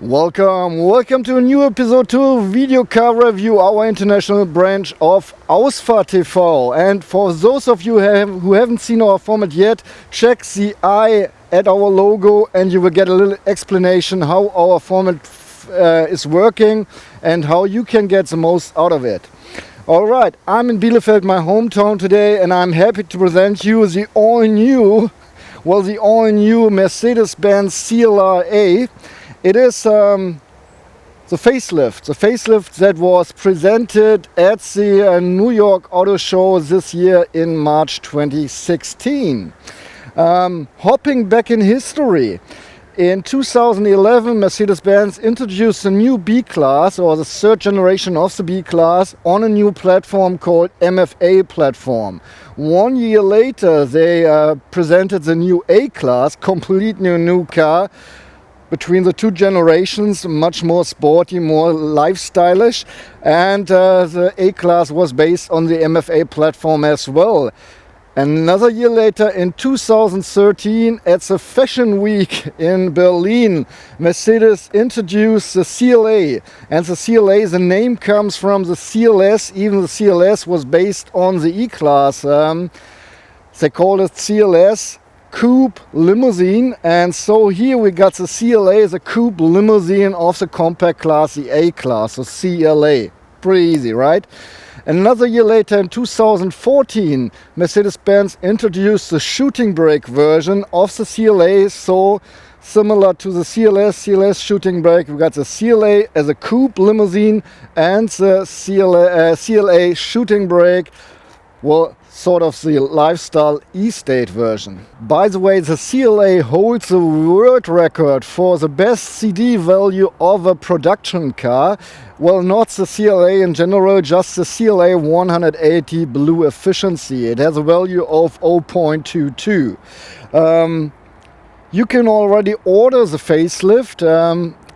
Welcome to a new episode to Video Car Review, our international branch of Ausfahrt TV. And for those of you who haven't seen our format yet, check the eye at our logo and you will get a little explanation how our format is working and how you can get the most out of it. Alright, I'm in Bielefeld, my hometown today, and I'm happy to present you the all-new Mercedes-Benz CLA. It is the facelift that was presented at the New York Auto Show this year in March 2016. Hopping back in history, in 2011 Mercedes-Benz introduced a new B-Class, or the third generation of the B-Class, on a new platform called MFA platform. 1 year later they presented the new A-Class, completely new car. Between the two generations, much more sporty, more lifestyleish, and the A-Class was based on the MFA platform as well. Another year later, in 2013, at the Fashion Week in Berlin, Mercedes introduced the CLA. And the CLA, the name comes from the CLS, even the CLS was based on the E-Class. They called it CLS. Coupe Limousine, and so here we got the CLA, the Coupe Limousine of the compact class, the A-Class, the CLA. Pretty easy, right? Another year later, in 2014, Mercedes-Benz introduced the shooting brake version of the CLA, so similar to the CLS shooting brake, we got the CLA as a Coupe Limousine and the CLA shooting brake, well, sort of the lifestyle E-State version. By the way, the CLA holds the world record for the best CD value of a production car. Well, not the CLA in general, just the CLA 180 Blue Efficiency. It has a value of 0.22. You can already order the facelift,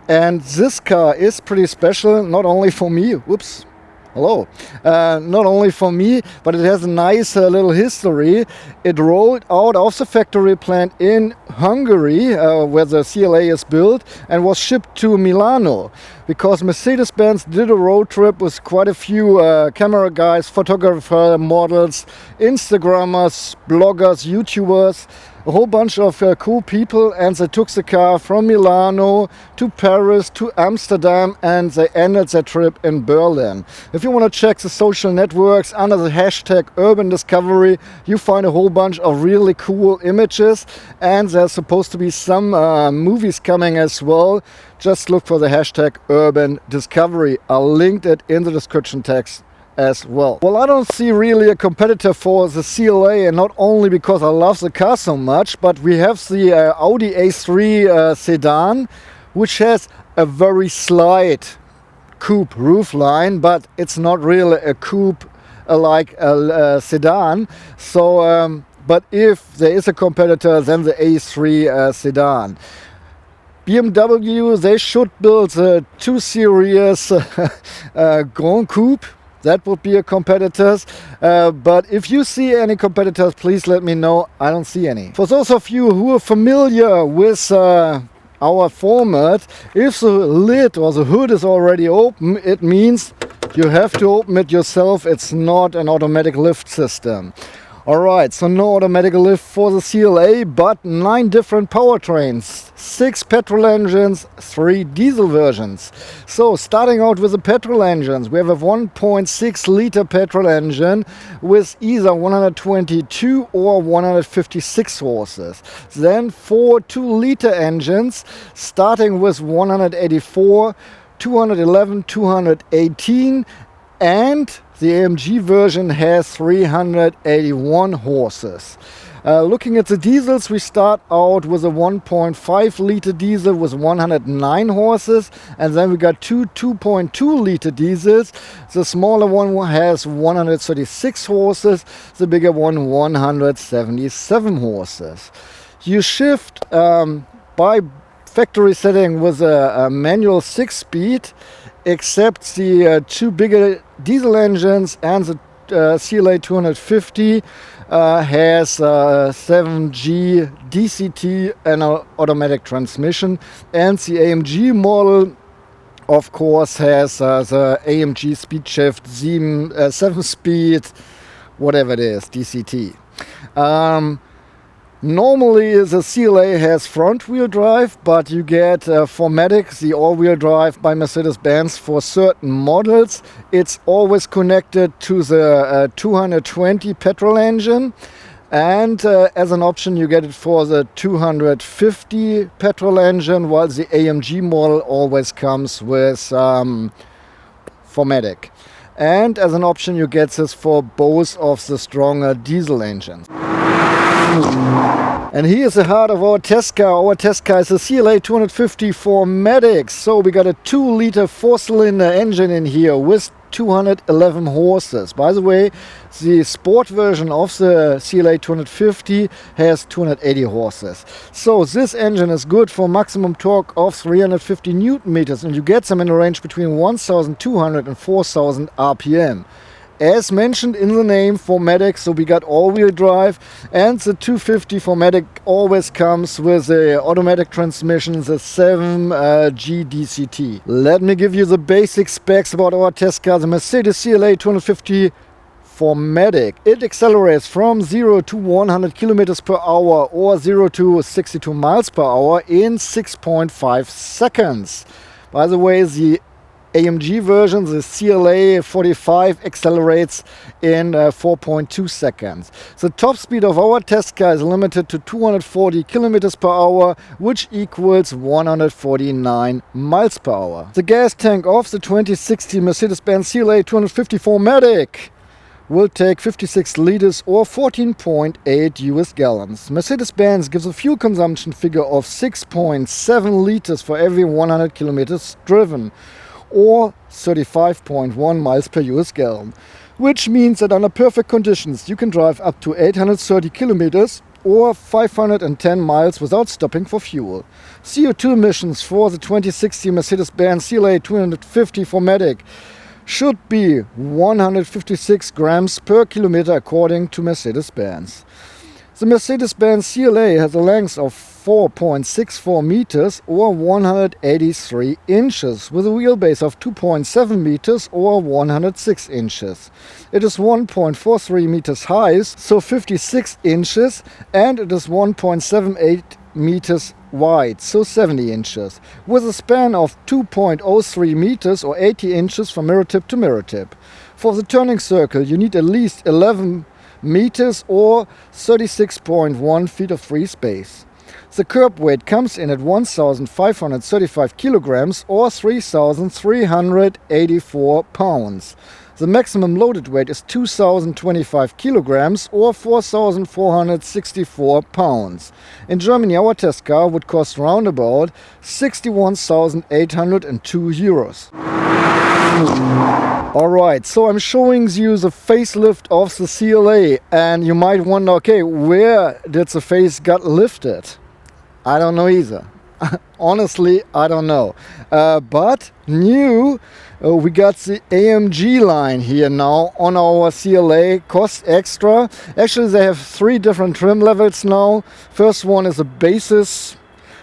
and this car is pretty special, not only for me. Whoops. Hello. Not only for me, but it has a nice little history. It rolled out of the factory plant in Hungary, where the CLA is built, and was shipped to Milano. Because Mercedes-Benz did a road trip with quite a few camera guys, photographer, models, Instagrammers, bloggers, YouTubers, a whole bunch of cool people, and they took the car from Milano to Paris to Amsterdam, and they ended their trip in Berlin. If you want to check the social networks under the hashtag Urban Discovery, you find a whole bunch of really cool images, and there's supposed to be some movies coming as well. Just look for the hashtag Urban Discovery. I'll link it in the description text as well. Well, I don't see really a competitor for the CLA, and not only because I love the car so much, but we have the Audi A3 Sedan, which has a very slight coupe roofline, but it's not really a coupe like a sedan. So, but if there is a competitor, then the A3 Sedan. BMW, they should build the 2 Series Grand Coupe. That would be a competitor, but if you see any competitors, please let me know. I don't see any. For those of you who are familiar with our format, if the lid or the hood is already open, it means you have to open it yourself. It's not an automatic lift system. Alright, so no automatic lift for the CLA, but 9 different powertrains, 6 petrol engines, 3 diesel versions. So starting out with the petrol engines, we have a 1.6 liter petrol engine with either 122 or 156 horses. Then 4 2-liter engines, starting with 184, 211, 218, and the AMG version has 381 horses. Looking at the diesels, we start out with a 1.5 liter diesel with 109 horses, and then we got 2.2 liter diesels. The smaller one has 136 horses, the bigger one 177 horses. You shift by factory setting with a manual 6-speed, except the 2 bigger diesel engines and the CLA 250 has 7G DCT and an automatic transmission, and the AMG model of course has the AMG speed shift 7-speed, whatever it is, DCT. Normally the CLA has front wheel drive, but you get 4MATIC, the all-wheel drive by Mercedes-Benz for certain models. It's always connected to the 220 petrol engine, and as an option you get it for the 250 petrol engine, while the AMG model always comes with 4MATIC. And as an option you get this for both of the stronger diesel engines. And here's the heart of our test car. Our test car is a CLA 250 4MATIC. So we got a 2-liter 4-cylinder engine in here with 211 horses. By the way, the sport version of the CLA 250 has 280 horses. So this engine is good for maximum torque of 350 Newton meters, and you get them in a range between 1,200 and 4,000 RPM. As mentioned in the name, 4MATIC, so we got all-wheel drive, and the 250 4MATIC always comes with the automatic transmission, the 7G DCT. Let me give you the basic specs about our test car, the Mercedes CLA 250 4MATIC. It accelerates from 0 to 100 kilometers per hour or 0 to 62 miles per hour in 6.5 seconds. By the way, the AMG version, the CLA 45, accelerates in 4.2 seconds. The top speed of our test car is limited to 240 kilometers per hour, which equals 149 miles per hour. The gas tank of the 2016 Mercedes-Benz CLA 250 4MATIC will take 56 liters or 14.8 US gallons. Mercedes-Benz gives a fuel consumption figure of 6.7 liters for every 100 kilometers driven, or 35.1 miles per US gallon, which means that under perfect conditions you can drive up to 830 kilometers or 510 miles without stopping for fuel. CO2 emissions for the 2016 Mercedes-Benz CLA 250 4MATIC should be 156 grams per kilometer according to Mercedes-Benz. The Mercedes-Benz CLA has a length of 4.64 meters or 183 inches with a wheelbase of 2.7 meters or 106 inches. It is 1.43 meters high, so 56 inches, and it is 1.78 meters wide, so 70 inches, with a span of 2.03 meters or 80 inches from mirror tip to mirror tip. For the turning circle you need at least 11 meters or 36.1 feet of free space. The curb weight comes in at 1,535 kilograms or 3,384 pounds. The maximum loaded weight is 2,025 kilograms or 4,464 pounds. In Germany our test car would cost round about 61,802 euros. Alright, so I'm showing you the facelift of the CLA, and you might wonder, okay, where did the face get lifted? I don't know either. Honestly, I don't know. But new, we got the AMG line here now on our CLA, cost extra. Actually, they have 3 different trim levels now. First one is a basis.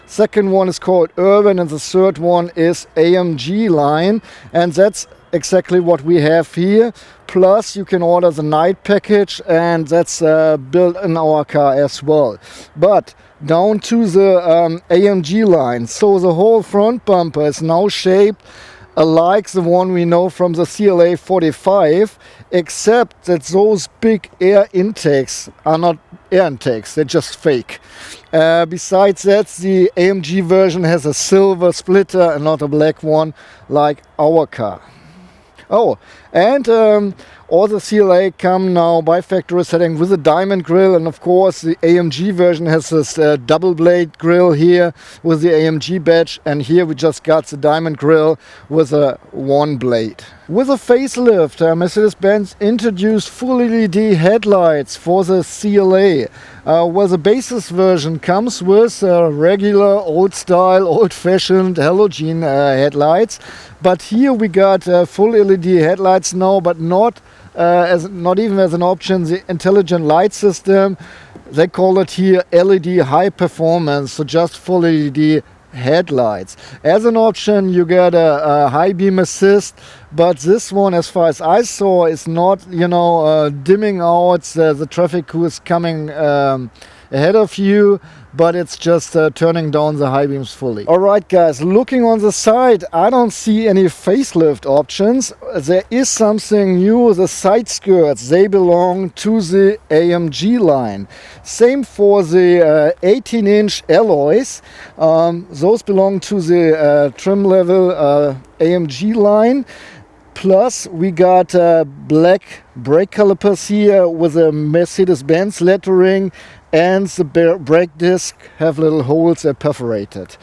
Second one is called Urban, and the third one is AMG line, and that's exactly what we have here. Plus you can order the night package, and that's built in our car as well. But down to the AMG line, so the whole front bumper is now shaped like the one we know from the CLA 45, except that those big air intakes are not air intakes, they're just fake. Besides that, the AMG version has a silver splitter and not a black one like our car. Oh, and all the CLA come now by factory setting with a diamond grille, and of course the AMG version has this double blade grille here with the AMG badge, and here we just got the diamond grille with a one blade. With a facelift, Mercedes-Benz introduced full LED headlights for the CLA. Well, the basis version comes with regular old-style, old-fashioned halogen headlights, but here we got full LED headlights now, but not as not even as an option, the intelligent light system. They call it here LED high performance, so just full LED headlights. As an option, you get a high beam assist, but this one, as far as I saw, is not, dimming out the traffic who is coming ahead of you, but it's just turning down the high beams fully. Alright guys, looking on the side, I don't see any facelift options. There is something new. The side skirts, they belong to the AMG line. Same for the 18-inch alloys. Those belong to the trim level AMG line. Plus we got black brake calipers here with a Mercedes-Benz lettering, and the brake disc have little holes that perforated.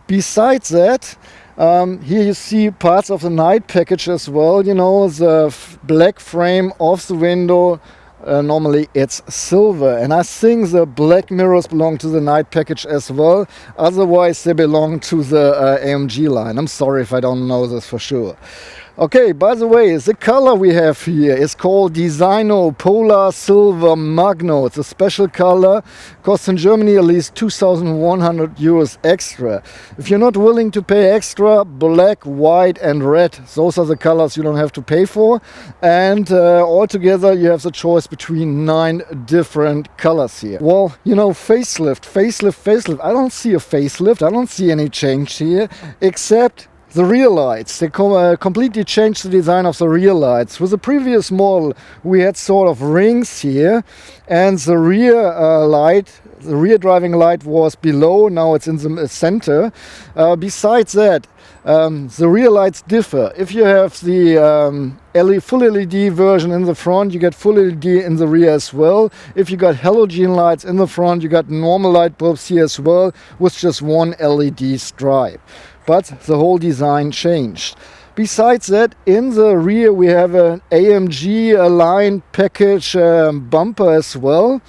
Besides that, here you see parts of the night package as well. The black frame of the window, normally it's silver, and I think the black mirrors belong to the night package as well. Otherwise they belong to the AMG line. I'm sorry if I don't know this for sure. Okay, by the way, the color we have here is called Designo Polar Silver Magno. It's a special color, costs in Germany at least 2,100 euros extra. If you're not willing to pay extra, black, white and red, those are the colors you don't have to pay for. And altogether you have the choice between 9 different colors here. Well, facelift. I don't see a facelift, I don't see any change here, except the rear lights. They completely changed the design of the rear lights. With the previous model we had sort of rings here, and the rear driving light was below. Now it's in the center. Besides that, the rear lights differ. If you have the full LED version in the front, you get full LED in the rear as well. If you got halogen lights in the front, you got normal light bulbs here as well, with just one LED stripe. But the whole design changed. Besides that, in the rear we have an AMG line package bumper as well.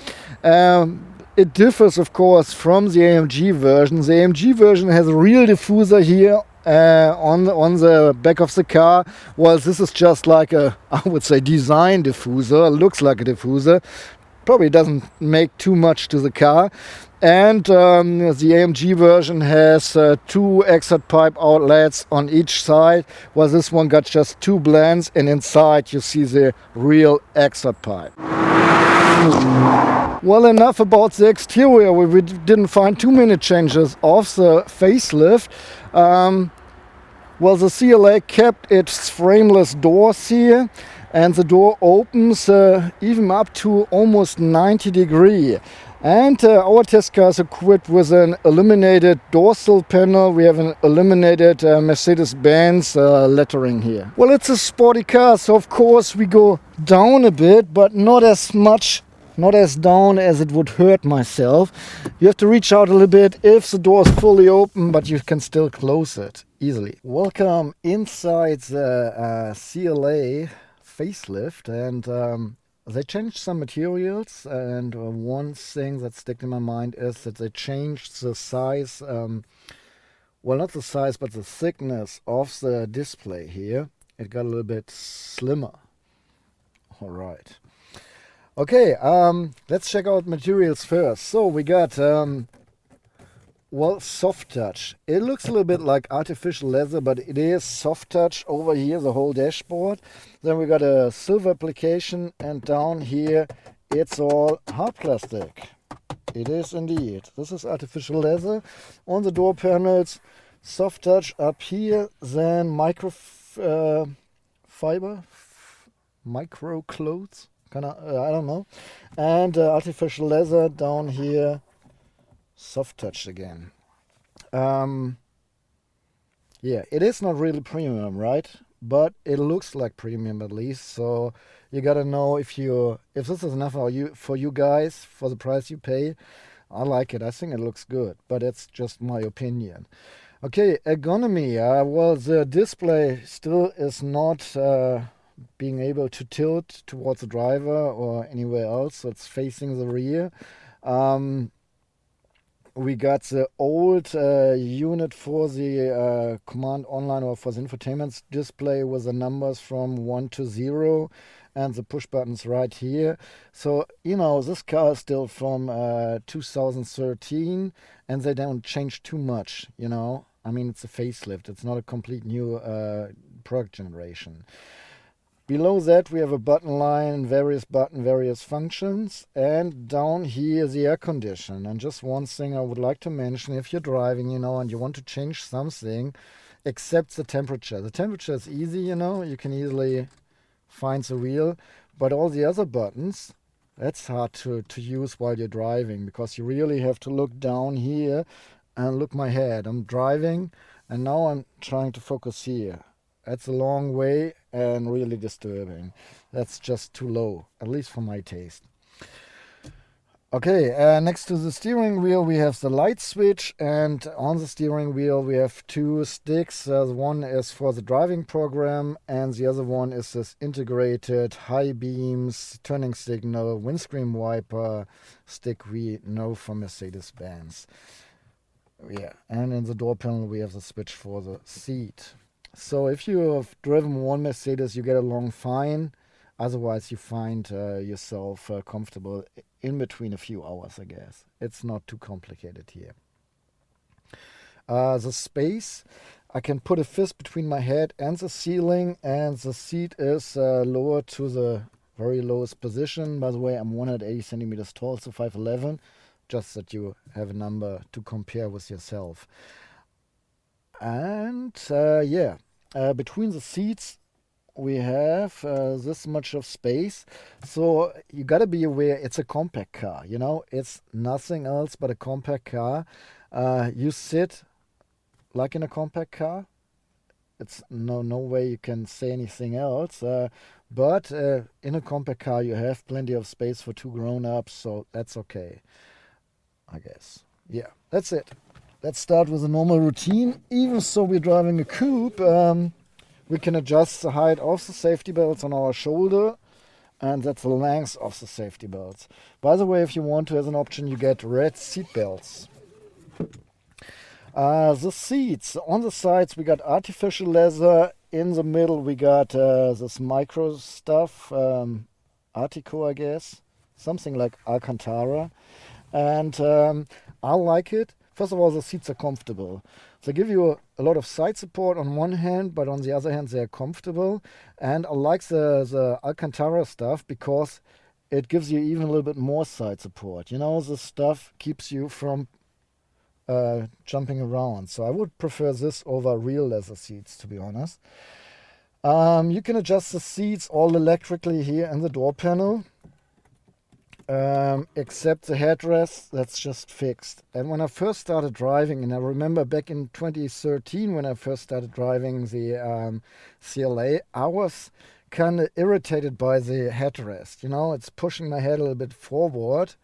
It differs, of course, from the AMG version. The AMG version has a real diffuser here on the back of the car, while this is just like a, I would say, design diffuser. It looks like a diffuser. Probably doesn't make too much to the car. And the AMG version has 2 exit pipe outlets on each side, while this one got just 2 blends, and inside you see the real exit pipe. Well, enough about the exterior. We didn't find too many changes of the facelift. Well, the CLA kept its frameless doors here, and the door opens even up to almost 90 degrees. And our test car is equipped with an illuminated dorsal panel. We have an illuminated Mercedes-Benz lettering here. Well, it's a sporty car, so of course we go down a bit, but not as much, not as down as it would hurt myself. You have to reach out a little bit if the door is fully open, but you can still close it easily. Welcome inside the CLA facelift, and they changed some materials, and one thing that stuck in my mind is that they changed the size, well, not the size, but the thickness of the display here. It got a little bit slimmer. All right. Okay, let's check out materials first. So we got, well, soft touch. It looks a little bit like artificial leather, but it is soft touch over here, the whole dashboard. Then we got a silver application, and down here it's all hard plastic. It is indeed. This is artificial leather. On the door panels, soft touch up here, then micro clothes, I don't know, and artificial leather down here. Soft touch again. Yeah, it is not really premium, right? But it looks like premium at least. So you gotta know if this is enough for you guys for the price you pay. I like it. I think it looks good, but it's just my opinion. Okay, ergonomy. Well, the display still is not being able to tilt towards the driver or anywhere else. So it's facing the rear. we got the old unit for the command online or for the infotainment display with the numbers from 1 to 0 and the push buttons right here. So, you know, this car is still from 2013 and they don't change too much, you know. I mean, it's a facelift. It's not a complete new product generation. Below that, we have a button line, various functions, and down here the air condition. And just one thing I would like to mention, if you're driving, you know, and you want to change something, except the temperature. The temperature is easy, you know, you can easily find the wheel, but all the other buttons, that's hard to use while you're driving, because you really have to look down here and look my head. I'm driving, and now I'm trying to focus here. That's a long way and really disturbing. That's just too low, at least for my taste. Okay, next to the steering wheel we have the light switch, and on the steering wheel we have two sticks. The one is for the driving program and the other one is this integrated high beams, turning signal, windscreen wiper stick we know from Mercedes-Benz. Yeah, and in the door panel we have the switch for the seat. So if you have driven one Mercedes, you get along fine. Otherwise, you find yourself comfortable in between a few hours, I guess. It's not too complicated here. The space, I can put a fist between my head and the ceiling, and the seat is lowered to the very lowest position. By the way, I'm 180 centimeters tall, so 5'11", just that you have a number to compare with yourself. And between the seats we have this much of space. So you got to be aware it's a compact car, you know, it's nothing else but a compact car. You sit like in a compact car. It's no way you can say anything else. But in a compact car you have plenty of space for two grown-ups, so that's okay, I guess. Yeah, that's it. Let's start with a normal routine. Even so we're driving a coupe, we can adjust the height of the safety belts on our shoulder, and that's the length of the safety belts. By the way, if you want to, as an option, you get red seat belts. The seats, on the sides we got artificial leather, in the middle we got this micro stuff, Artico I guess, something like Alcantara, and I like it. First of all, the seats are comfortable. They give you a lot of side support on one hand, but on the other hand, they're comfortable. And I like the Alcantara stuff because it gives you even a little bit more side support. You know, this stuff keeps you from jumping around. So I would prefer this over real leather seats, to be honest. You can adjust the seats all electrically here in the door panel. Except the headrest, that's just fixed. And when I first started driving, and I remember back in 2013 when I first started driving the CLA, I was kind of irritated by the headrest. You know, it's pushing my head a little bit forward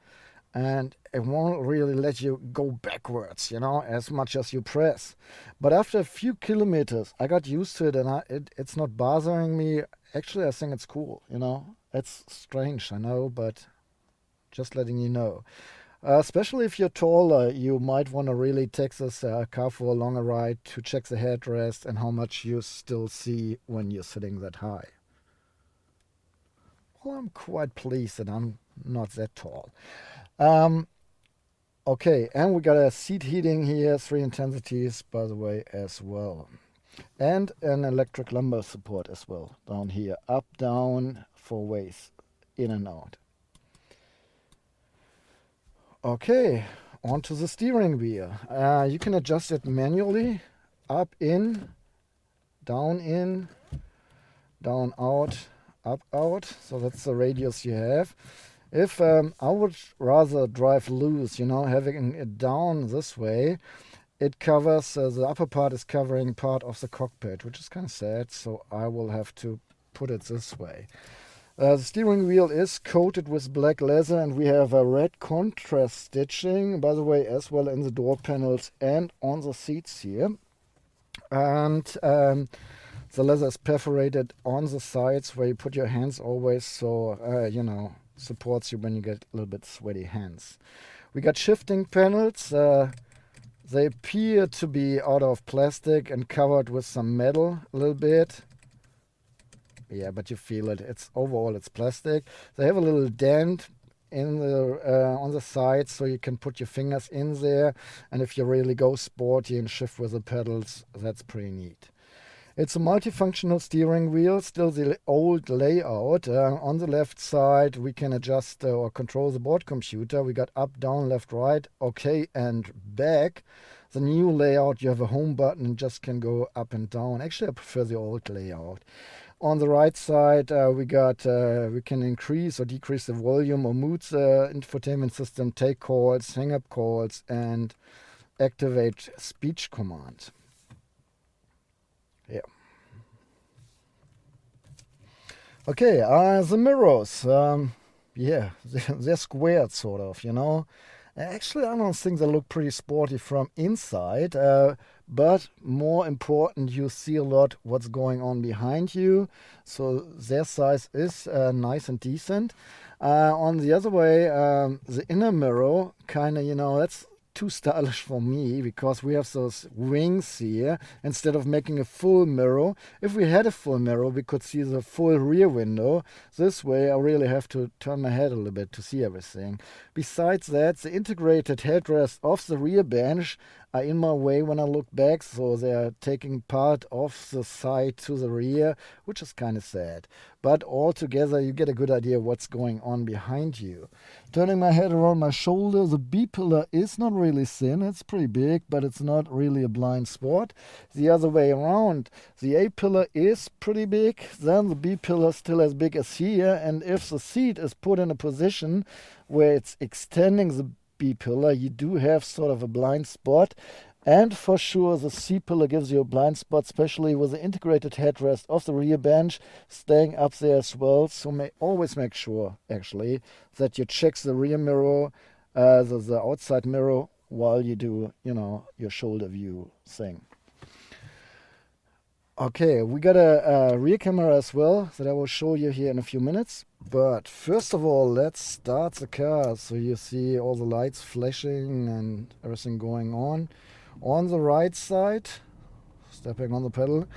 and it won't really let you go backwards, you know, as much as you press. But after a few kilometers, I got used to it and it's not bothering me. Actually, I think it's cool, you know. It's strange, I know, but just letting you know. Especially if you're taller, you might want to really take this car for a longer ride to check the headrest and how much you still see when you're sitting that high. Well, I'm quite pleased that I'm not that tall. Okay, and we got a seat heating here, 3 intensities, by the way, as well. And an electric lumbar support as well, down here. Up, down, 4 ways, in and out. Okay, onto the steering wheel. You can adjust it manually, up, in, down, out, up, out. So that's the radius you have. If I would rather drive loose, you know, having it down this way, it covers, the upper part is covering part of the cockpit, which is kind of sad, so I will have to put it this way. The steering wheel is coated with black leather and we have a red contrast stitching, by the way, as well in the door panels and on the seats here. And the leather is perforated on the sides where you put your hands always, so, you know, supports you when you get a little bit sweaty hands. We got shifting panels. They appear to be out of plastic and covered with some metal a little bit. Yeah, but you feel it. Overall it's plastic. They have a little dent in the on the side, so you can put your fingers in there. And if you really go sporty and shift with the pedals, that's pretty neat. It's a multifunctional steering wheel, still the old layout. On the left side, we can adjust or control the board computer. We got up, down, left, right, OK, and back. The new layout, you have a home button and just can go up and down. Actually, I prefer the old layout. On the right side, we can increase or decrease the volume or moods infotainment system, take calls, hang up calls, and activate speech command. Yeah. Okay, the mirrors. Yeah, they're squared, sort of, you know. Actually, I don't think they look pretty sporty from inside, but more important, you see a lot what's going on behind you. So their size is nice and decent. On the other way, the inner mirror, kind of, you know, that's too stylish for me, because we have those wings here instead of making a full mirror. If we had a full mirror, we could see the full rear window. This way I really have to turn my head a little bit to see everything. Besides that, the integrated headrest of the rear bench are in my way when I look back, so they are taking part of the side to the rear, which is kind of sad. But altogether, you get a good idea what's going on behind you. Turning my head around my shoulder, the B-pillar is not really thin. It's pretty big, but it's not really a blind spot. The other way around, the A-pillar is pretty big, then the B-pillar still as big as here, and if the seat is put in a position where it's extending the B-pillar, you do have sort of a blind spot. And for sure, the C-pillar gives you a blind spot, especially with the integrated headrest of the rear bench staying up there as well. So always make sure, actually, that you check the rear mirror, the outside mirror, while you do, you know, your shoulder view thing. Okay, we got a rear camera as well that I will show you here in a few minutes. But first of all, let's start the car so you see all the lights flashing and everything going on. On the right side, stepping on the pedal,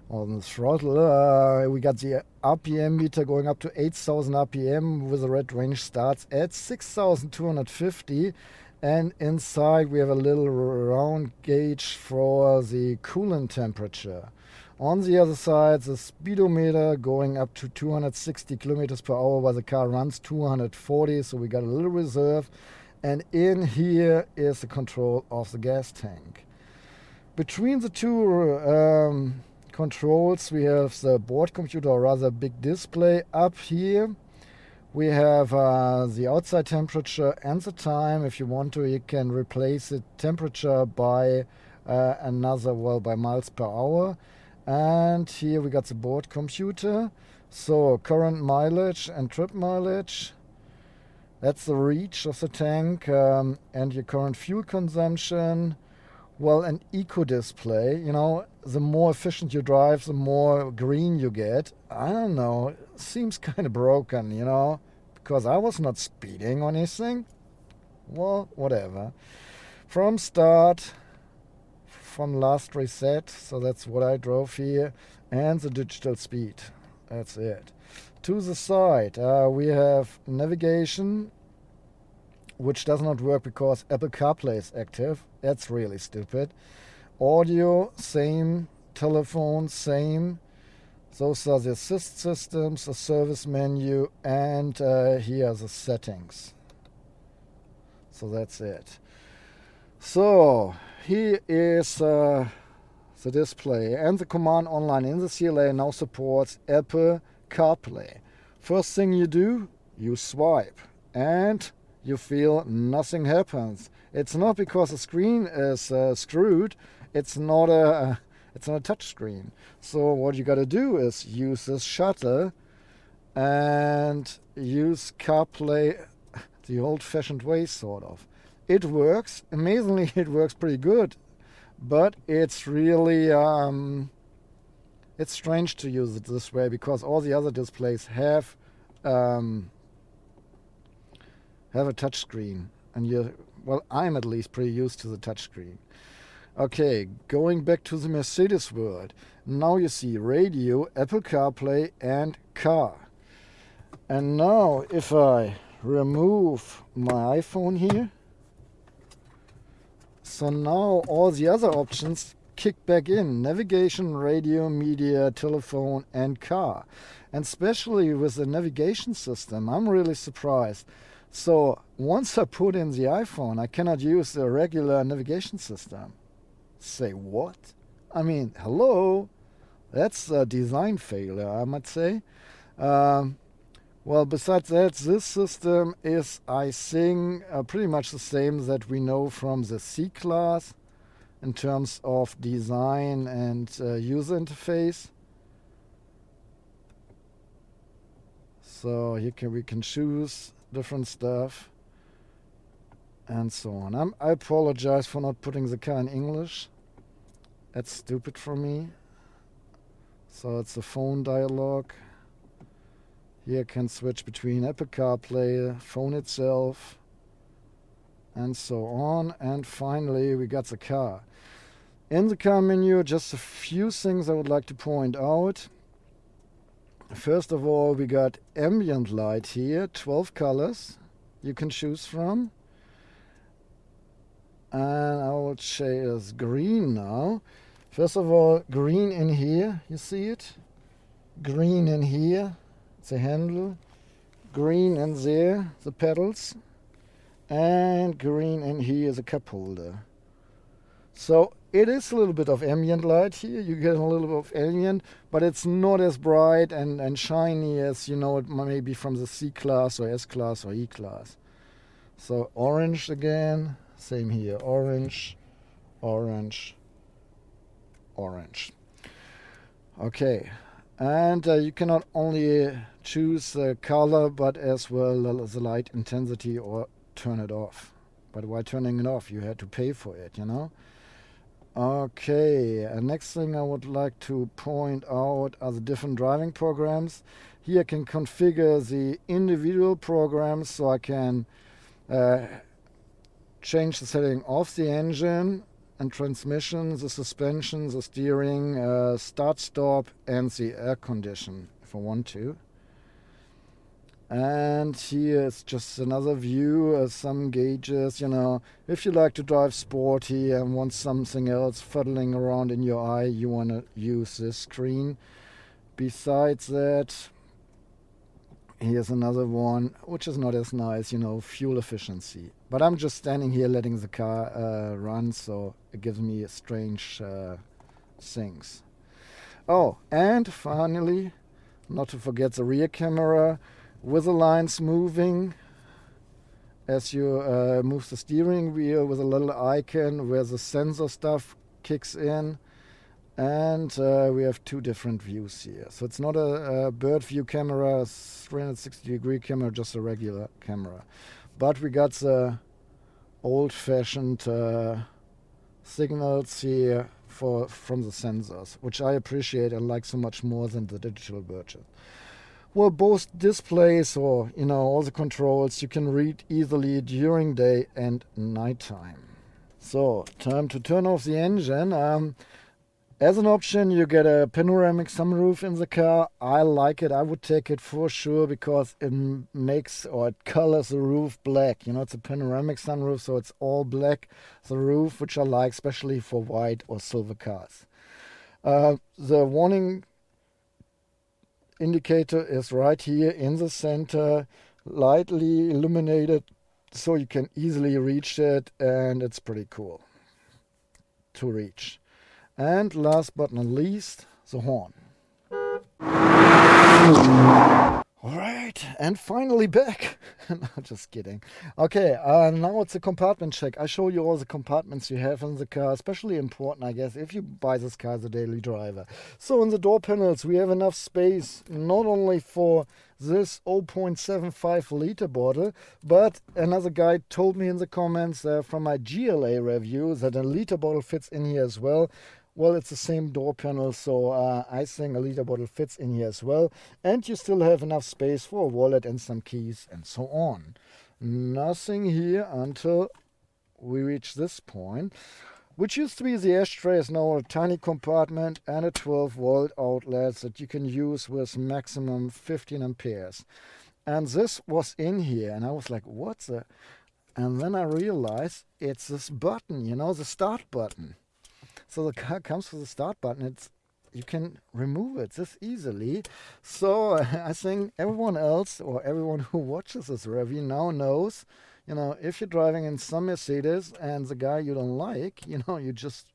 on the throttle, we got the RPM meter going up to 8,000 RPM with the red range starts at 6,250. And inside we have a little round gauge for the coolant temperature. On the other side, the speedometer going up to 260 kilometers per hour while the car runs 240, so we got a little reserve. And in here is the control of the gas tank. Between the two controls, we have the board computer, or rather big display. Up here we have the outside temperature and the time. If you want to, you can replace the temperature by by miles per hour. And here we got the board computer. So current mileage and trip mileage. That's the reach of the tank, and your current fuel consumption. Well, an eco display, you know, the more efficient you drive, the more green you get. I don't know, it seems kind of broken, you know, because I was not speeding or anything. Well, whatever. From start, from last reset, so that's what I drove here, and the digital speed. That's it. To the side, we have navigation, which does not work because Apple CarPlay is active. That's really stupid. Audio, same. Telephone, same. Those are the assist systems, the service menu, and here are the settings. So that's it. So here is the display, and the command online in the CLA now supports Apple CarPlay. First thing you do, you swipe, and you feel nothing happens. It's not because the screen is screwed. It's not a touch screen. So what you got to do is use this shutter and use CarPlay the old-fashioned way, sort of. It works. Amazingly, it works pretty good. But it's really it's strange to use it this way because all the other displays have a touch screen, and you Well, I'm at least pretty used to the touchscreen. Okay, going back to the Mercedes world. Now you see radio, Apple CarPlay and car. And now if I remove my iPhone here, so now all the other options kick back in. Navigation, radio, media, telephone and car. And especially with the navigation system, I'm really surprised. So once I put in the iPhone, I cannot use the regular navigation system. Say what? I mean, hello? That's a design failure, I might say. Well, besides that, this system is, I think, pretty much the same that we know from the C-Class in terms of design and user interface. So here we can choose different stuff and so on. I apologize for not putting the car in English. That's stupid for me. So it's a phone dialog. Here I can switch between Apple CarPlay, phone itself, and so on. And finally, we got the car. In the car menu, just a few things I would like to point out. First of all, we got ambient light here, 12 colors you can choose from. And I will choose green now. First of all, green in here, you see it? Green in here, the handle. Green in there, the pedals. And green in here, the cup holder. So it is a little bit of ambient light here. You get a little bit of ambient, but it's not as bright and shiny as you know it maybe from the C-Class or S-Class or E-Class. So orange again, same here, orange, orange, orange. Okay, and you can not only choose the color but as well the light intensity or turn it off. But while turning it off, you had to pay for it, you know. Okay, next thing I would like to point out are the different driving programs. Here I can configure the individual programs, so I can change the setting of the engine and transmission, the suspension, the steering, start-stop and the air condition if I want to. And here is just another view, some gauges, you know. If you like to drive sporty and want something else fuddling around in your eye, you want to use this screen. Besides that, here's another one, which is not as nice, you know, fuel efficiency. But I'm just standing here letting the car run, so it gives me strange things. Oh, and finally, not to forget the rear camera, with the lines moving as you move the steering wheel with a little icon where the sensor stuff kicks in. And we have two different views here. So it's not a bird view camera, 360-degree camera, just a regular camera. But we got the old-fashioned signals here from the sensors, which I appreciate and like so much more than the digital version. Well, both displays or, you know, all the controls you can read easily during day and nighttime. So, time to turn off the engine. As an option, you get a panoramic sunroof in the car. I like it. I would take it for sure because it makes or it colors the roof black. You know, it's a panoramic sunroof, so it's all black, the roof, which I like, especially for white or silver cars. The warning indicator is right here in the center, lightly illuminated, so you can easily reach it, and it's pretty cool to reach. And last but not least, the horn. Alright, and finally back. No, just kidding. Okay, now it's a compartment check. I show you all the compartments you have in the car, especially important, I guess, if you buy this car as a daily driver. So in the door panels, we have enough space, not only for this 0.75 liter bottle, but another guy told me in the comments from my GLA review that a liter bottle fits in here as well. Well, it's the same door panel, so I think a liter bottle fits in here as well. And you still have enough space for a wallet and some keys and so on. Nothing here until we reach this point, which used to be the ashtray, is now a tiny compartment and a 12-volt outlet that you can use with maximum 15 amperes. And this was in here, and I was like, what's the... And then I realized it's this button, you know, the start button. So the car comes with the start button. You can remove it this easily. So I think everyone else, or everyone who watches this review now knows, you know, if you're driving in some Mercedes and the guy you don't like, you know, you just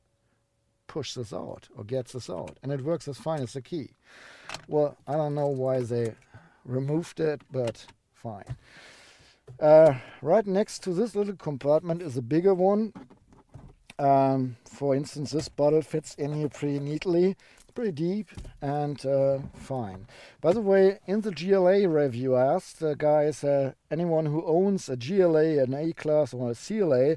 push this out or get this out. And it works as fine as the key. Well, I don't know why they removed it, but fine. Right next to this little compartment is a bigger one. For instance, this bottle fits in here pretty neatly, pretty deep, and fine. By the way, in the GLA review, I asked the guys, anyone who owns a GLA, an A-Class or a CLA,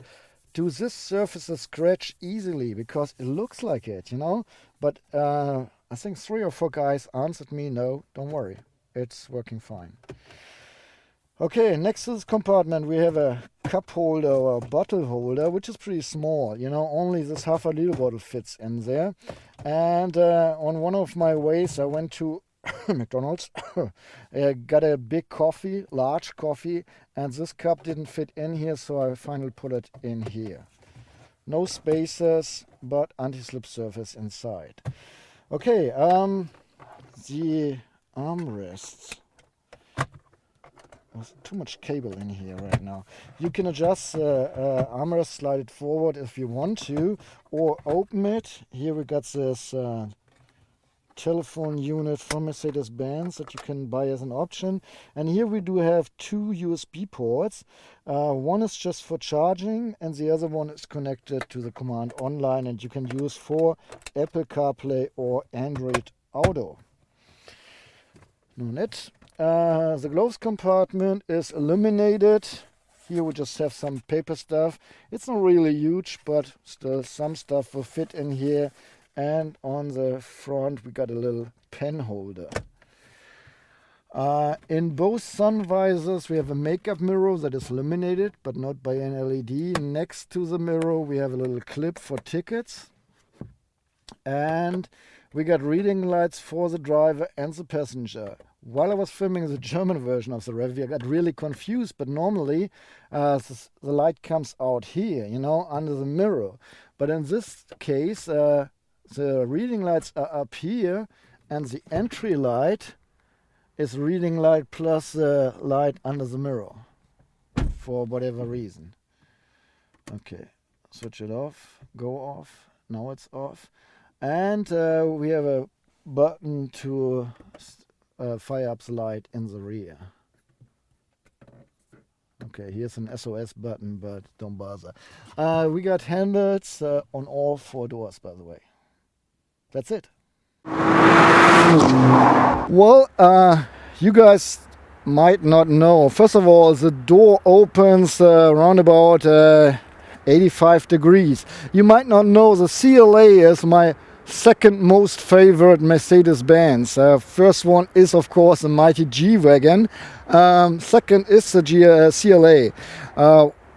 do this surfaces scratch easily? Because it looks like it, you know? But I think 3 or 4 guys answered me, no, don't worry, it's working fine. Okay, next to this compartment we have a cup holder or a bottle holder, which is pretty small, you know, only this half-a-liter bottle fits in there. And on one of my ways I went to McDonald's, got a big coffee, large coffee, and this cup didn't fit in here, so I finally put it in here. No spacers, but anti-slip surface inside. Okay, the armrests. There's too much cable in here right now. You can adjust armrest, slide it forward if you want to, or open it. Here we got this telephone unit from Mercedes-Benz that you can buy as an option. And here we do have 2 USB ports. One is just for charging, and the other one is connected to the command online, and you can use for Apple CarPlay or Android Auto. No net. The gloves compartment is illuminated. Here we just have some paper stuff. It's not really huge, but still some stuff will fit in here. And on the front we got a little pen holder. In both sun visors we have a makeup mirror that is illuminated, but not by an LED. Next to the mirror we have a little clip for tickets. And we got reading lights for the driver and the passenger. While I was filming the German version of the review, I got really confused, but normally the light comes out here, you know, under the mirror. But in this case, the reading lights are up here, and the entry light is reading light plus the light under the mirror, for whatever reason. Okay, switch it off, go off, now it's off. And we have a button to fire up the light in the rear. Okay, here's an SOS button, but don't bother. We got handles on all 4 doors, by the way. That's it. Well, you guys might not know. First of all, the door opens around about 85 degrees. You might not know the CLA is my second most favorite Mercedes-Benz. First one is of course the mighty G-Wagon. Second is the CLA.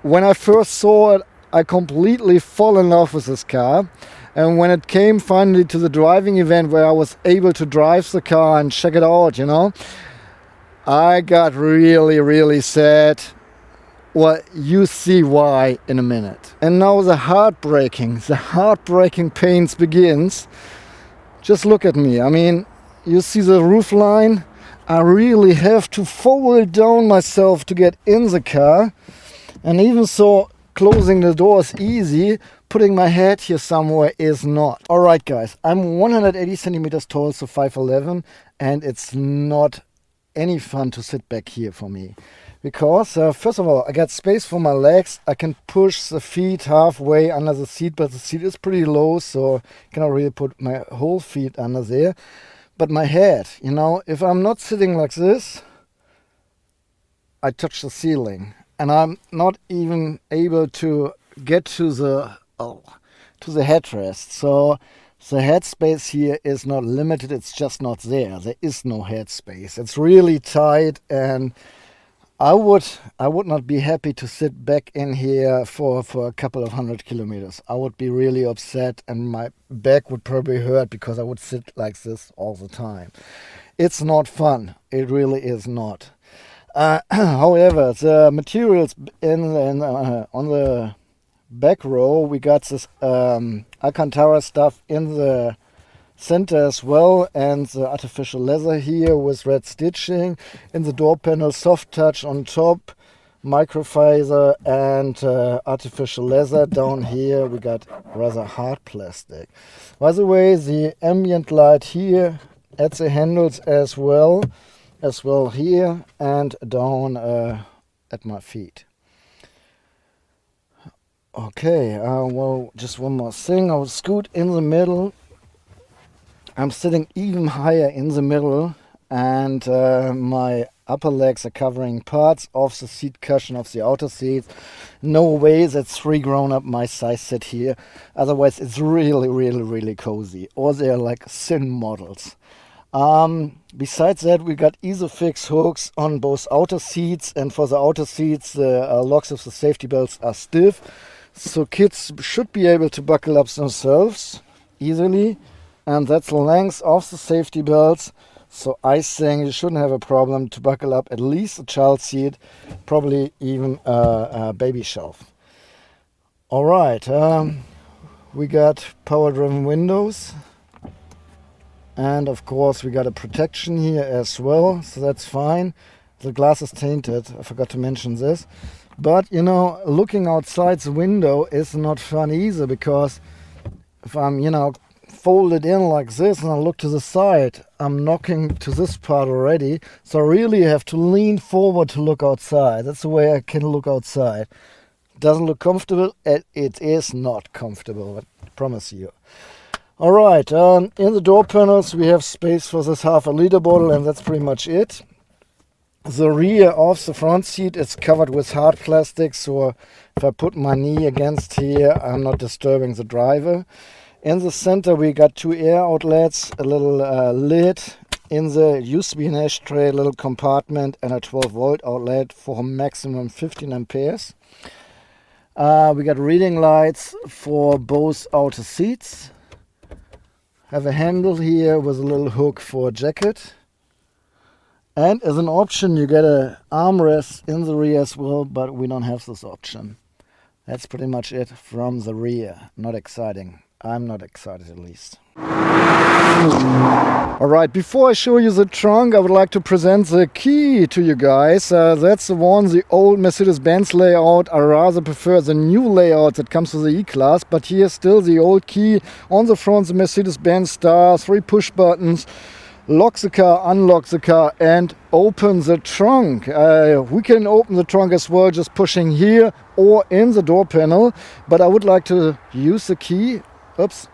When I first saw it, I completely fell in love with this car. And when it came finally to the driving event where I was able to drive the car and check it out, you know, I got really, really sad. Well, you see why in a minute. And now the heartbreaking pains begins. Just look at me. I mean, you see the roof line? I really have to fold down myself to get in the car. And even so, closing the door is easy. Putting my head here somewhere is not. Alright guys, I'm 180 centimeters tall, so 5'11", and it's not any fun to sit back here for me. Because, first of all, I got space for my legs. I can push the feet halfway under the seat, but the seat is pretty low, so I cannot really put my whole feet under there. But my head, you know, if I'm not sitting like this, I touch the ceiling. And I'm not even able to get to the headrest. So the headspace here is not limited, it's just not there. There is no headspace. It's really tight, and I would not be happy to sit back in here for a couple of 100 kilometers. I would be really upset and my back would probably hurt because I would sit like this all the time. It's not fun. It really is not. However, the materials on the back row, we got this Alcantara stuff in the center as well, and the artificial leather here with red stitching. In the door panel, soft touch on top, microfiber and artificial leather. Down here we got rather hard plastic. By the way, the ambient light here at the handles as well here and down at my feet. Okay, well, just one more thing. I will scoot in the middle. I'm sitting even higher in the middle, and my upper legs are covering parts of the seat cushion of the outer seats. No way that 3 grown-up my size sit here. Otherwise, it's really, really, really cozy. Or they're like thin models. Besides that, we got Isofix hooks on both outer seats, and for the outer seats, the locks of the safety belts are stiff. So kids should be able to buckle up themselves easily. And that's the length of the safety belts. So I think you shouldn't have a problem to buckle up at least a child seat, probably even a baby shelf. All right, we got power-driven windows. And of course we got a protection here as well, so that's fine. The glass is tainted, I forgot to mention this. But, you know, looking outside the window is not fun either, because if I'm, you know, folded in like this and I look to the side, I'm knocking to this part already. So I really have to lean forward to look outside. That's the way I can look outside. Doesn't look comfortable. It is not comfortable, I promise you. All right, in the door panels we have space for this half-a liter bottle, and that's pretty much it. The rear of the front seat is covered with hard plastic, so if I put my knee against here, I'm not disturbing the driver. In the center we got 2 air outlets, a little lid. In the used to be an ashtray, a little compartment, and a 12-volt outlet for maximum 15 amperes. We got reading lights for both outer seats. Have a handle here with a little hook for a jacket. And as an option, you get an armrest in the rear as well, but we don't have this option. That's pretty much it from the rear. Not exciting. I'm not excited, at least. Alright, before I show you the trunk, I would like to present the key to you guys. That's the one, the old Mercedes-Benz layout. I rather prefer the new layout that comes with the E-Class, but here's still the old key. On the front, the Mercedes-Benz star, 3 push buttons. Lock the car, unlock the car, and open the trunk. We can open the trunk as well, just pushing here or in the door panel. But I would like to use the key. Oops.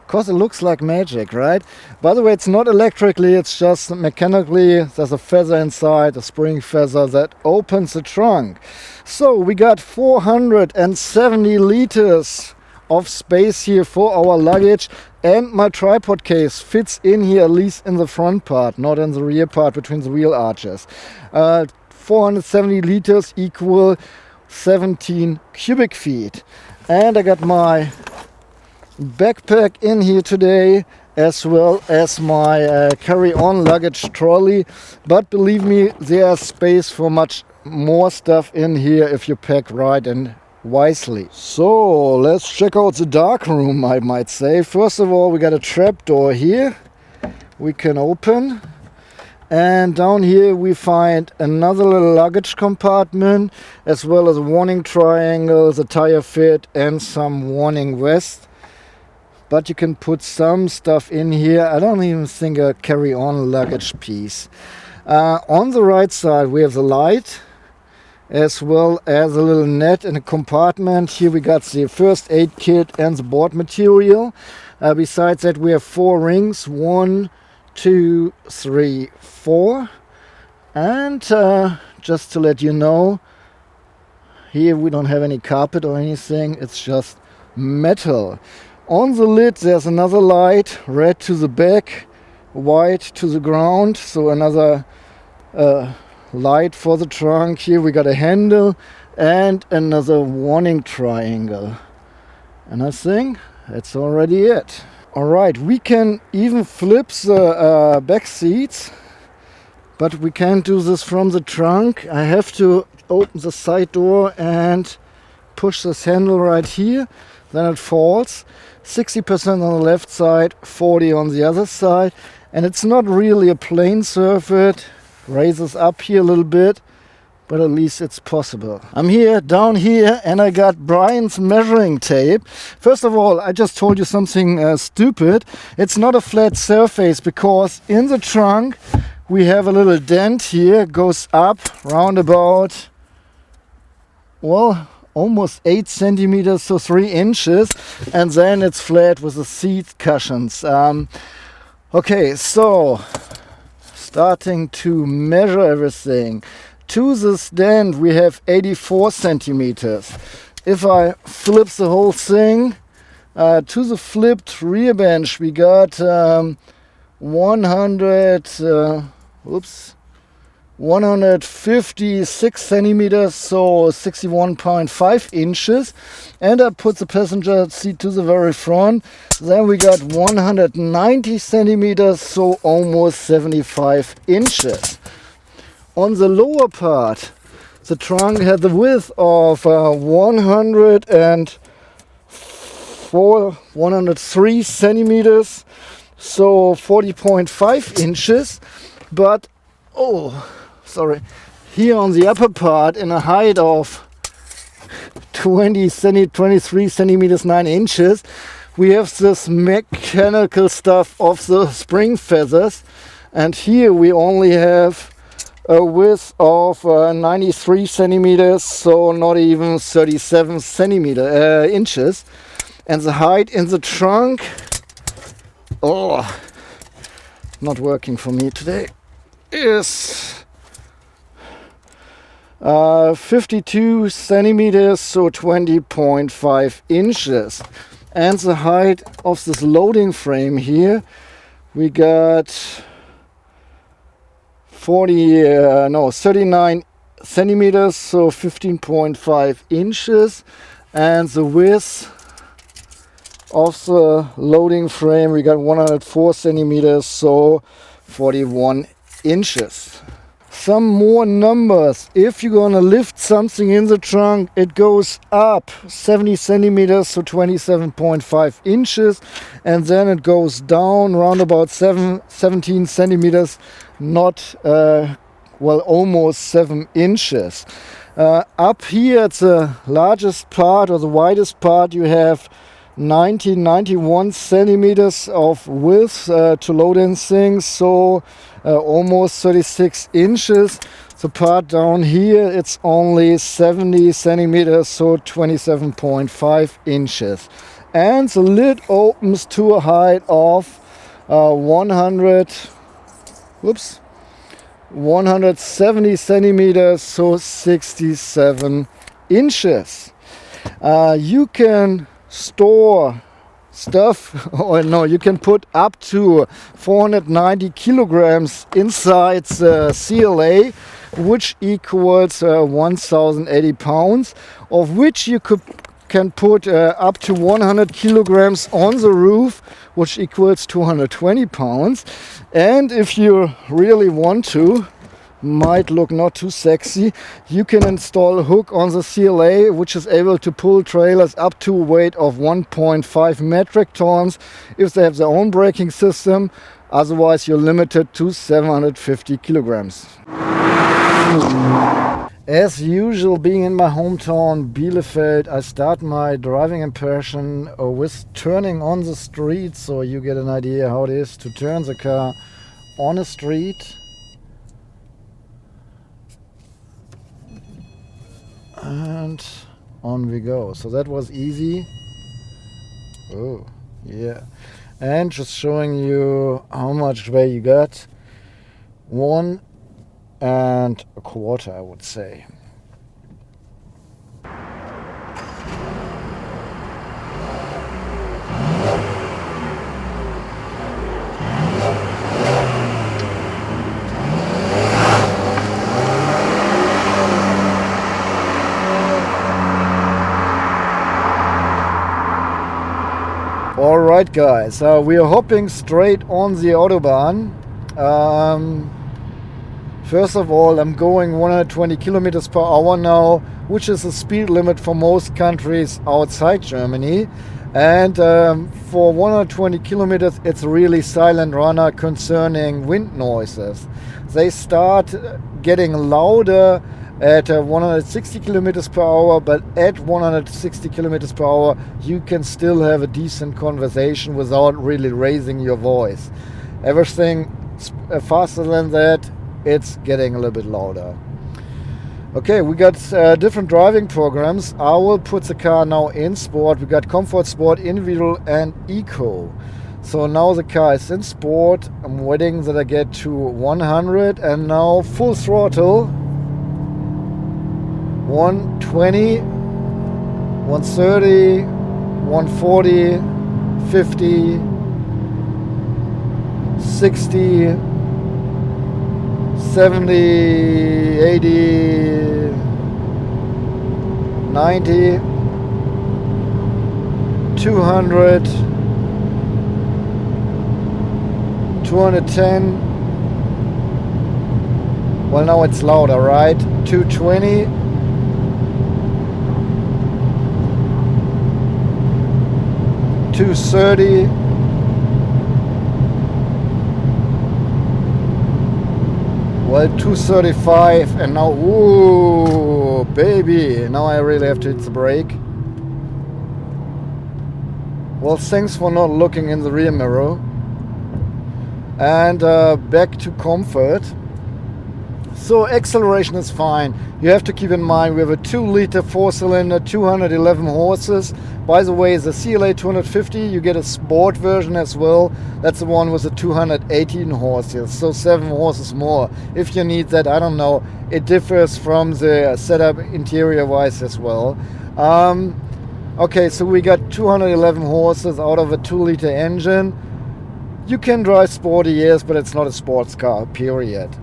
Because it looks like magic, right? By the way, it's not electrically, it's just mechanically. There's a feather inside, a spring feather that opens the trunk. So we got 470 liters of space here for our luggage, and my tripod case fits in here, at least in the front part, not in the rear part between the wheel arches. 470 liters equal 17 cubic feet. And I got my backpack in here today, as well as my carry-on luggage trolley. But believe me, there's space for much more stuff in here if you pack right and wisely. So let's check out the dark room, I might say. First of all, we got a trap door here we can open, and down here we find another little luggage compartment, as well as warning triangles, a tire fit, and some warning vest. But you can put some stuff in here. I don't even think a carry-on luggage piece. On the right side we have the light, as well as a little net in a compartment. Here we got the first aid kit and the board material. Besides that, we have 4 rings, 1, 2, 3, 4. And just to let you know, here we don't have any carpet or anything, it's just metal. On the lid there's another light, red to the back, white to the ground, so another light for the trunk. Here we got a handle and another warning triangle. And I think that's already it. Alright, we can even flip the back seats, but we can't do this from the trunk. I have to open the side door and push this handle right here, then it falls. 60% on the left side, 40 on the other side, and it's not really a plain surface. Raises up here a little bit, but at least it's possible. I'm here, down here, and I got Brian's measuring tape. First of all, I just told you something stupid. It's not a flat surface, because in the trunk we have a little dent here, goes up round about, well, almost 8 centimeters, so 3 inches, and then it's flat with the seat cushions. Okay, so starting to measure everything. To this dent we have 84 centimeters. If I flip the whole thing, to the flipped rear bench we got 156 centimeters, so 61.5 inches. And I put the passenger seat to the very front. Then we got 190 centimeters, so almost 75 inches. On the lower part, the trunk had the width of 103 centimeters, so 40.5 inches. But, here on the upper part, in a height of 23 centimeters 9 inches, we have this mechanical stuff of the spring feathers, and here we only have a width of 93 centimeters, so not even 37 inches. And the height in the trunk, not working for me today, is 52 centimeters, so 20.5 inches. And the height of this loading frame here, we got 39 centimeters, so 15.5 inches. And the width of the loading frame, we got 104 centimeters, so 41 inches. Some more numbers. If you're gonna lift something in the trunk, it goes up 70 centimeters, so 27.5 inches, and then it goes down around about 17 centimeters, almost 7 inches. Up here at the largest part, or the widest part, you have 91 centimeters of width to load in things, so almost 36 inches. The part down here, it's only 70 centimeters, so 27.5 inches. And the lid opens to a height of 170 centimeters, so 67 inches. You can store stuff, you can put up to 490 kilograms inside the CLA, which equals 1080 pounds, of which you can put up to 100 kilograms on the roof, which equals 220 pounds. And if you really want to, might look not too sexy, you can install a hook on the CLA which is able to pull trailers up to a weight of 1.5 metric tons if they have their own braking system. Otherwise you're limited to 750 kilograms. As usual, being in my hometown Bielefeld, I start my driving impression with turning on the street, so you get an idea how it is to turn the car on a street. And on we go. So that was easy. Oh, yeah. And just showing you how much way you got. 1 1/4, I would say. Alright guys, we are hopping straight on the Autobahn. First of all, I'm going 120 kilometers per hour now, which is the speed limit for most countries outside Germany. And for 120 kilometers, it's a really silent runner concerning wind noises. They start getting louder at 160 kilometers per hour, but at 160 kilometers per hour, you can still have a decent conversation without really raising your voice. Everything faster than that, it's getting a little bit louder. Okay, we got different driving programs. I will put the car now in sport. We got comfort, sport, individual and eco. So now the car is in sport. I'm waiting that I get to 100 and now full throttle. 120, 130, 140, 50, 60, 70, 80, 90, 200, 210. Well, now it's louder, right? 220. 230, well, 235, and now, ooh, baby, now I really have to hit the brake. Well, thanks for not looking in the rear mirror. And back to comfort. So acceleration is fine. You have to keep in mind we have a 2-liter 4-cylinder, 211 horses. By the way, the CLA 250, you get a sport version as well. That's the one with the 218 horses, so 7 horses more. If you need that, I don't know. It differs from the setup interior-wise as well. Okay, so we got 211 horses out of a 2-liter engine. You can drive sporty, yes, but it's not a sports car, period.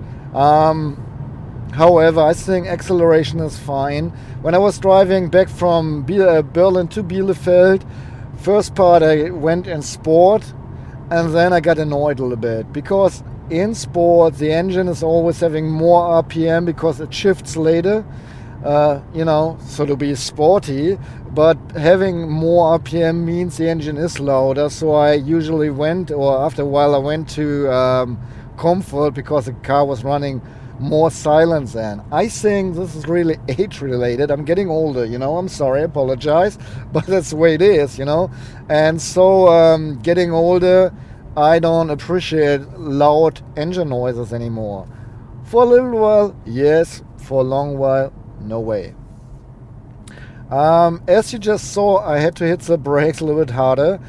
However, I think acceleration is fine. When I was driving back from Berlin to Bielefeld, first part I went in sport and then I got annoyed a little bit because in sport the engine is always having more RPM because it shifts later, you know, so to be sporty, but having more RPM means the engine is louder. So I usually went, or after a while I went to comfort because the car was running more silent than. I think this is really age related. I'm getting older, you know, I'm sorry, I apologize, but that's the way it is, you know. And so getting older, I don't appreciate loud engine noises anymore. For a little while, yes. For a long while, no way. As you just saw, I had to hit the brakes a little bit harder.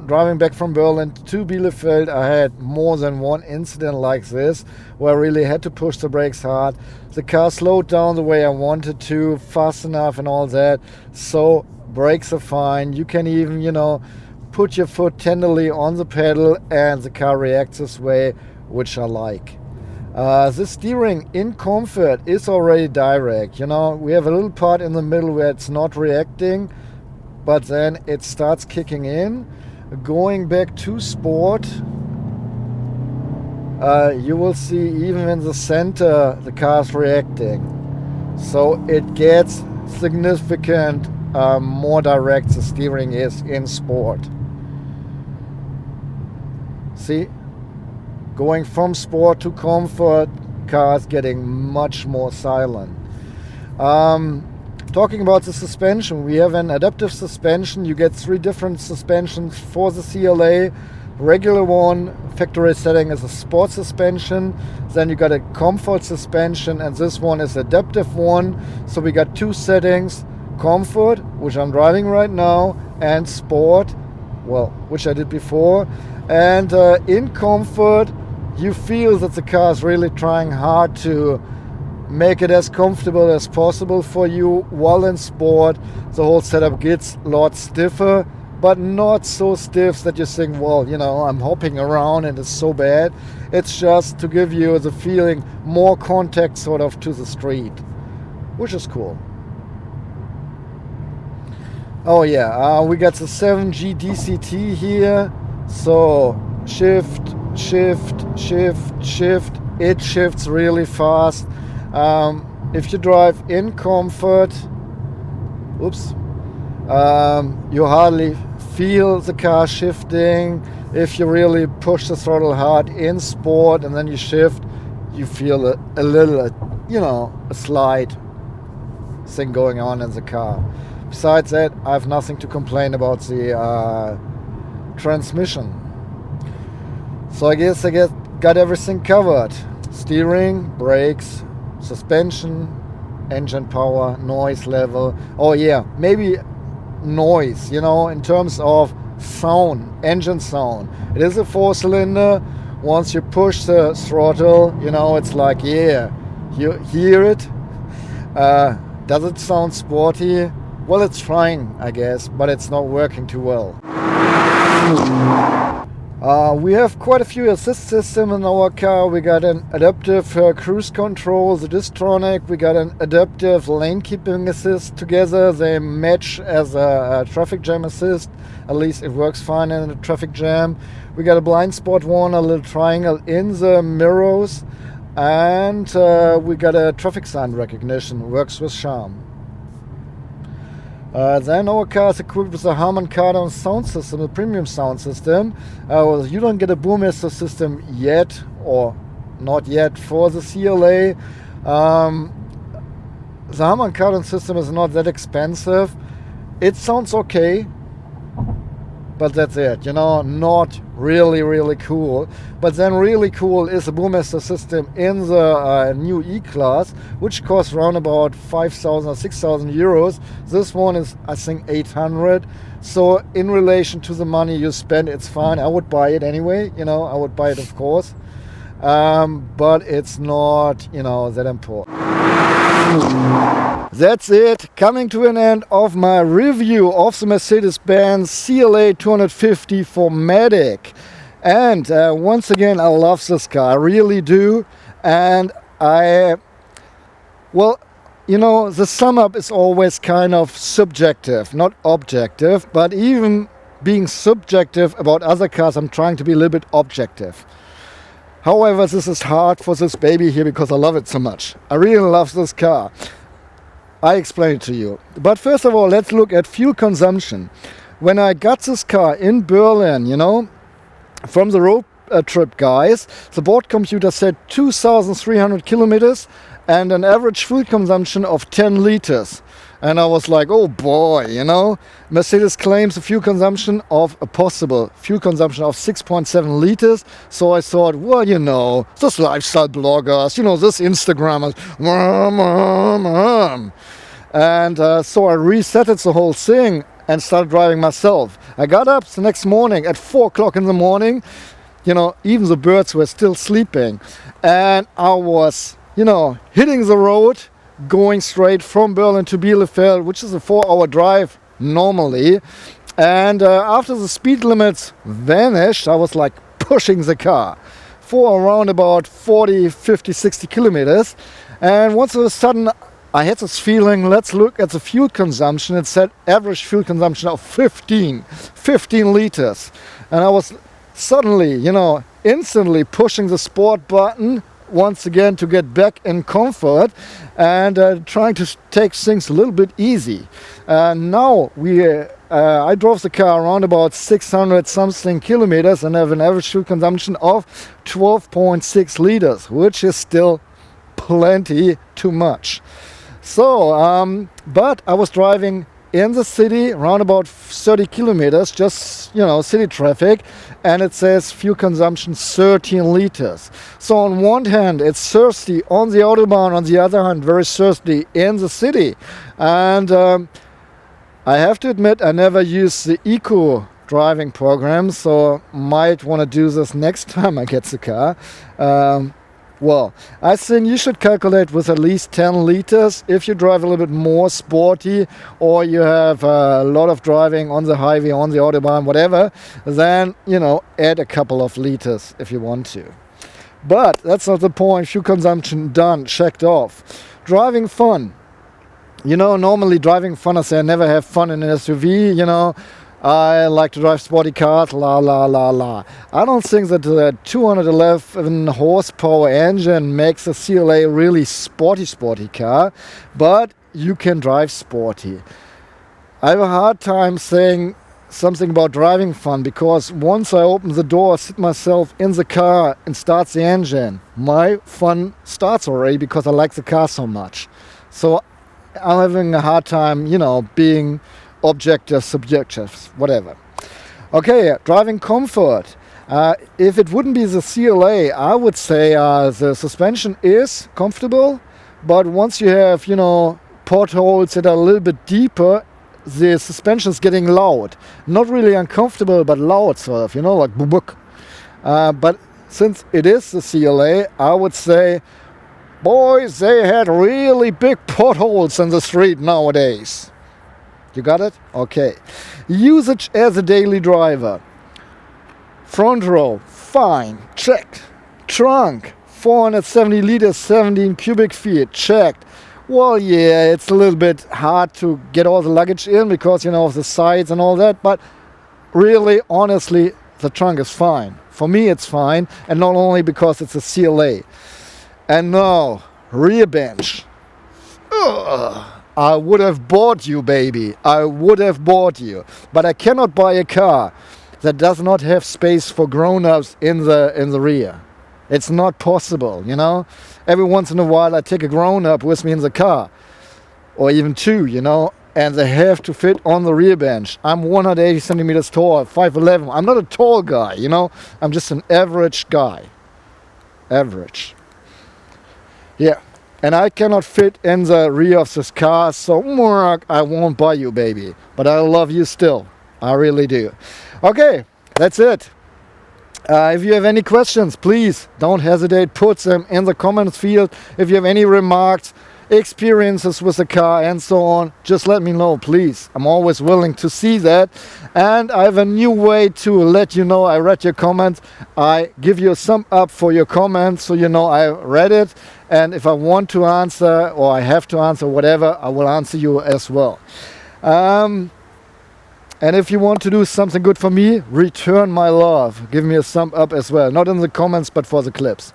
Driving back from Berlin to Bielefeld, I had more than one incident like this where I really had to push the brakes hard. The car slowed down the way I wanted to, fast enough and all that. So brakes are fine. You can even, you know, put your foot tenderly on the pedal and the car reacts this way, which I like. The steering in comfort is already direct. You know, we have a little part in the middle where it's not reacting, but then it starts kicking in. Going back to sport, you will see even in the center the car's reacting. So it gets significant more direct the steering is in sport. See? Going from sport to comfort, cars getting much more silent. Talking about the suspension, we have an adaptive suspension. You get 3 different suspensions for the CLA. Regular one, factory setting is a sport suspension. Then you got a comfort suspension, and this one is adaptive one. So we got 2 settings, comfort, which I'm driving right now, and sport, well, which I did before. And in comfort, you feel that the car is really trying hard to make it as comfortable as possible for you, while in sport the whole setup gets a lot stiffer, but not so stiff that you think, well, you know, I'm hopping around and it's so bad. It's just to give you the feeling more contact sort of to the street, which is cool. Oh yeah, we got the 7G DCT here. So shift, shift, shift, shift. It shifts really fast. If you drive in comfort, oops, you hardly feel the car shifting. If you really push the throttle hard in sport and then you shift, you feel a little, you know, a slight thing going on in the car. Besides that, I have nothing to complain about the transmission. So I guess got everything covered. Steering, brakes, suspension, engine power, noise level. Oh yeah, maybe noise, you know, in terms of sound, engine sound. It is a 4-cylinder. Once you push the throttle, you know, it's like, yeah, you hear it. Does it sound sporty? Well, it's trying, I guess, but it's not working too well. We have quite a few assist systems in our car. We got an adaptive cruise control, the Distronic. We got an adaptive lane keeping assist. Together they match as a traffic jam assist. At least it works fine in a traffic jam. We got a blind spot warner, a little triangle in the mirrors. And we got a traffic sign recognition. Works with charm. Then our car is equipped with a Harman Kardon sound system, a premium sound system. You don't get a Boommaster system yet, or not yet, for the CLA. The Harman Kardon system is not that expensive. It sounds okay, but that's it, you know, not really cool. But then really cool is the Boommaster system in the new E-Class, which costs around about 5,000 or 6,000 euros. This one is, I think, 800. So in relation to the money you spend, it's fine. I would buy it anyway, you know, I would buy it, of course. But it's not, you know, that important. That's it, coming to an end of my review of the Mercedes-Benz CLA 250 4MATIC. And once again, I love this car, I really do. And well, you know, the sum up is always kind of subjective, not objective. But even being subjective about other cars, I'm trying to be a little bit objective. However, this is hard for this baby here because I love it so much. I really love this car. I explain it to you. But first of all, let's look at fuel consumption. When I got this car in Berlin, you know, from the road trip guys, the board computer said 2,300 kilometers and an average fuel consumption of 10 liters. And I was like, oh boy, you know, Mercedes claims a fuel consumption of a possible fuel consumption of 6.7 liters. So I thought, well, you know, this lifestyle bloggers, you know, this Instagrammers, and so I resetted the whole thing and started driving myself. I got up the next morning at 4 o'clock in the morning, you know, even the birds were still sleeping, and I was, you know, hitting the road, going straight from Berlin to Bielefeld, which is a 4-hour drive normally. And after the speed limits vanished, I was like pushing the car for around about 40, 50, 60 kilometers. And once all of a sudden, I had this feeling, let's look at the fuel consumption. It said average fuel consumption of 15 liters. And I was suddenly, you know, instantly pushing the sport button once again to get back in comfort and trying to take things a little bit easy. Now I drove the car around about 600 something kilometers and have an average fuel consumption of 12.6 liters, which is still plenty too much. So, but I was driving in the city around about 30 kilometers, just, you know, city traffic, and it says fuel consumption 13 liters. So on one hand, it's thirsty on the Autobahn, on the other hand, very thirsty in the city. And I have to admit, I never use the eco driving program, so might want to do this next time I get the car. Well, I think you should calculate with at least 10 liters. If you drive a little bit more sporty or you have a lot of driving on the highway, on the Autobahn, whatever, then, you know, add a couple of liters if you want to. But that's not the point. Fuel consumption done, checked off. Driving fun. You know, normally driving fun, I say I never have fun in an SUV, you know. I like to drive sporty cars, la la la la. I don't think that the 211 horsepower engine makes a CLA really sporty car, but you can drive sporty. I have a hard time saying something about driving fun, because once I open the door, sit myself in the car and start the engine, my fun starts already because I like the car so much. So I'm having a hard time, you know, being objective, subjective, whatever. Okay, driving comfort. If it wouldn't be the CLA, I would say the suspension is comfortable, but once you have, you know, potholes that are a little bit deeper, the suspension is getting loud. Not really uncomfortable, but loud sort of, you know, like book. But since it is the CLA, I would say, boys, they had really big potholes in the street nowadays. You got it? Okay. Usage as a daily driver. Front row, fine, checked. Trunk, 470 liters, 17 cubic feet, checked. Well, yeah, it's a little bit hard to get all the luggage in because, you know, of the sides and all that, but really, honestly, the trunk is fine. For me, it's fine, and not only because it's a CLA. And now, rear bench. Ugh. I would have bought you, baby. I would have bought you. But I cannot buy a car that does not have space for grown-ups in the rear. It's not possible, you know. Every once in a while I take a grown-up with me in the car. Or even two, you know. And they have to fit on the rear bench. I'm 180 centimeters tall, 5'11". I'm not a tall guy, you know. I'm just an average guy. Average. Yeah. And I cannot fit in the rear of this car, so I won't buy you, baby. But I love you still. I really do. Okay, that's it. If you have any questions, please don't hesitate. Put them in the comments field. If you have any remarks, experiences with the car and so on, just let me know, please. I'm always willing to see that. And I have a new way to let you know I read your comments. I give you a thumb up for your comments so you know I read it. And if I want to answer or I have to answer whatever, I will answer you as well. And if you want to do something good for me, return my love. Give me a thumb up as well. Not in the comments, but for the clips.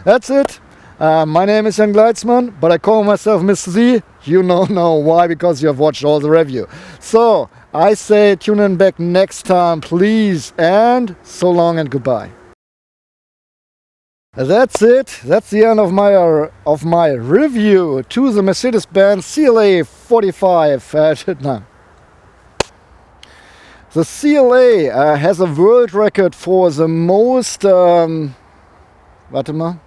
That's it. My name is Jan Gleitzmann, but I call myself Mr. Z. You know why, because you have watched all the review. So I say tune in back next time, please, and so long and goodbye. That's it. That's the end of my review to the Mercedes-Benz CLA 45. No. The CLA has a world record for the most. Warte mal.